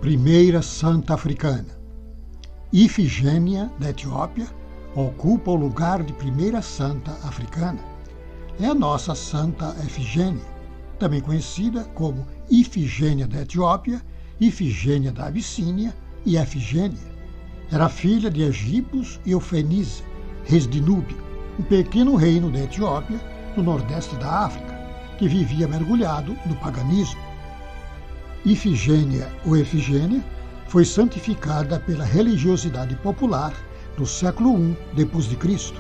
Primeira santa africana. Ifigênia, da Etiópia, ocupa o lugar de primeira santa africana. É a nossa Santa Efigênia, também conhecida como Ifigênia da Etiópia, Ifigênia da Abissínia e Efigênia. Era filha de Egipos e Eufenísia, reis de Núbia, um pequeno reino da Etiópia, no nordeste da África, que vivia mergulhado no paganismo. Ifigênia ou Efigênia foi santificada pela religiosidade popular no século I d.C.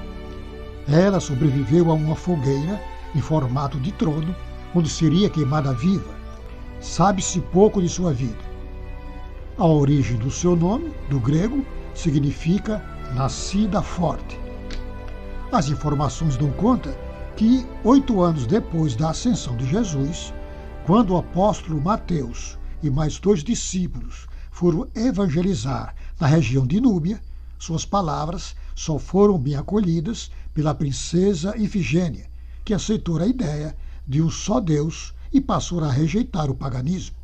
Ela sobreviveu a uma fogueira em formato de trono, onde seria queimada viva. Sabe-se pouco de sua vida. A origem do seu nome, do grego, significa nascida forte. As informações dão conta que, 8 anos depois da ascensão de Jesus, quando o apóstolo Mateus e mais 2 discípulos foram evangelizar na região de Núbia, suas palavras só foram bem acolhidas pela princesa Ifigênia, que aceitou a ideia de um só Deus e passou a rejeitar o paganismo.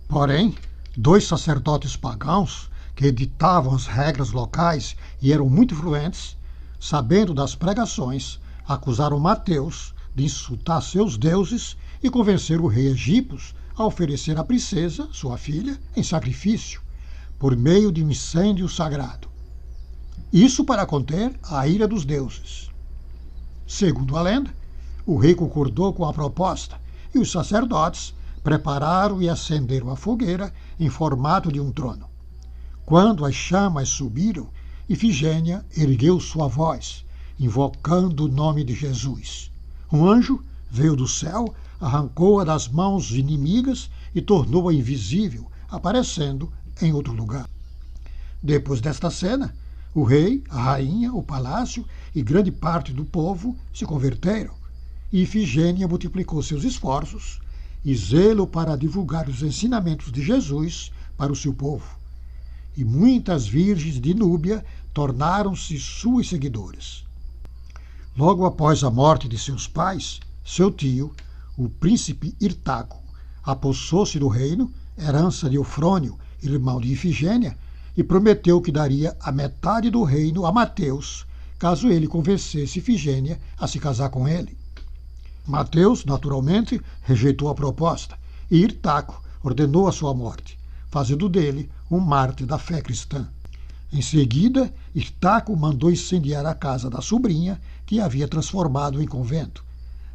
Porém, 2 sacerdotes pagãos, que editavam as regras locais e eram muito influentes, sabendo das pregações, acusaram Mateus de insultar seus deuses e convencer o rei Egiptos a oferecer a princesa, sua filha, em sacrifício, por meio de um incêndio sagrado. Isso para conter a ira dos deuses. Segundo a lenda, o rei concordou com a proposta e os sacerdotes prepararam e acenderam a fogueira em formato de um trono. Quando as chamas subiram, Ifigênia ergueu sua voz, invocando o nome de Jesus. Um anjo veio do céu, arrancou-a das mãos inimigas e tornou-a invisível, aparecendo em outro lugar. Depois desta cena, o rei, a rainha, o palácio e grande parte do povo se converteram, e Ifigênia multiplicou seus esforços e zelo para divulgar os ensinamentos de Jesus para o seu povo. E muitas virgens de Núbia tornaram-se suas seguidoras. Logo após a morte de seus pais, seu tio, o príncipe Hirtaco, apossou-se do reino, herança de Eufrônio, irmão de Ifigênia, e prometeu que daria a metade do reino a Mateus, caso ele convencesse Ifigênia a se casar com ele. Mateus, naturalmente, rejeitou a proposta, e Hirtaco ordenou a sua morte, fazendo dele um mártir da fé cristã. Em seguida, Hirtaco mandou incendiar a casa da sobrinha, que havia transformado em convento.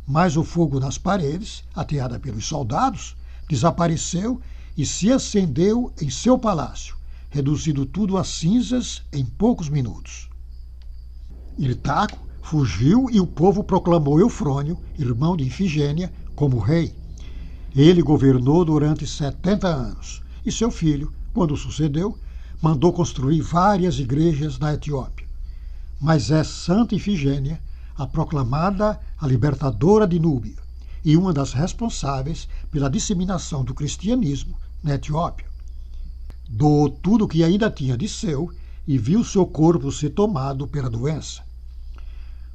Mas o fogo nas paredes, ateada pelos soldados, desapareceu e se acendeu em seu palácio, reduzindo tudo a cinzas em poucos minutos. Hirtaco fugiu e o povo proclamou Eufrônio, irmão de Ifigênia, como rei. Ele governou durante 70 anos e seu filho, quando sucedeu, mandou construir várias igrejas na Etiópia. Mas é Santa Ifigênia a proclamada a libertadora de Núbia e uma das responsáveis pela disseminação do cristianismo na Etiópia. Doou tudo o que ainda tinha de seu e viu seu corpo ser tomado pela doença.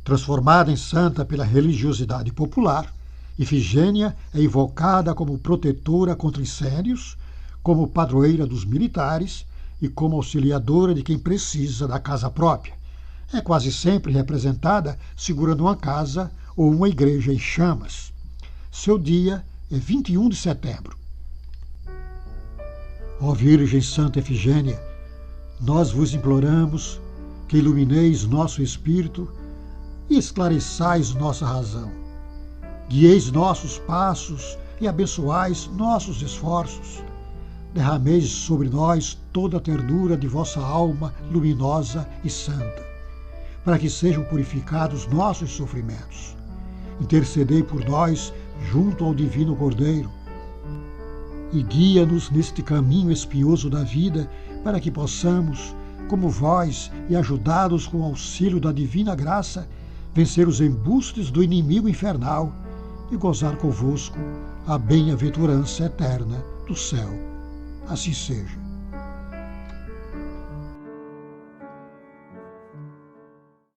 Transformada em santa pela religiosidade popular, Ifigênia é invocada como protetora contra incêndios, como padroeira dos militares e como auxiliadora de quem precisa da casa própria. É quase sempre representada segurando uma casa ou uma igreja em chamas. Seu dia é 21 de setembro. Ó Virgem Santa Efigênia, nós vos imploramos que ilumineis nosso espírito e esclareçais nossa razão. Guieis nossos passos e abençoais nossos esforços. Derrameis sobre nós toda a ternura de vossa alma luminosa e santa, para que sejam purificados nossos sofrimentos. Intercedei por nós junto ao Divino Cordeiro e guia-nos neste caminho espinhoso da vida, para que possamos, como vós, e ajudados com o auxílio da divina graça, vencer os embustes do inimigo infernal e gozar convosco a bem-aventurança eterna do céu. Assim seja.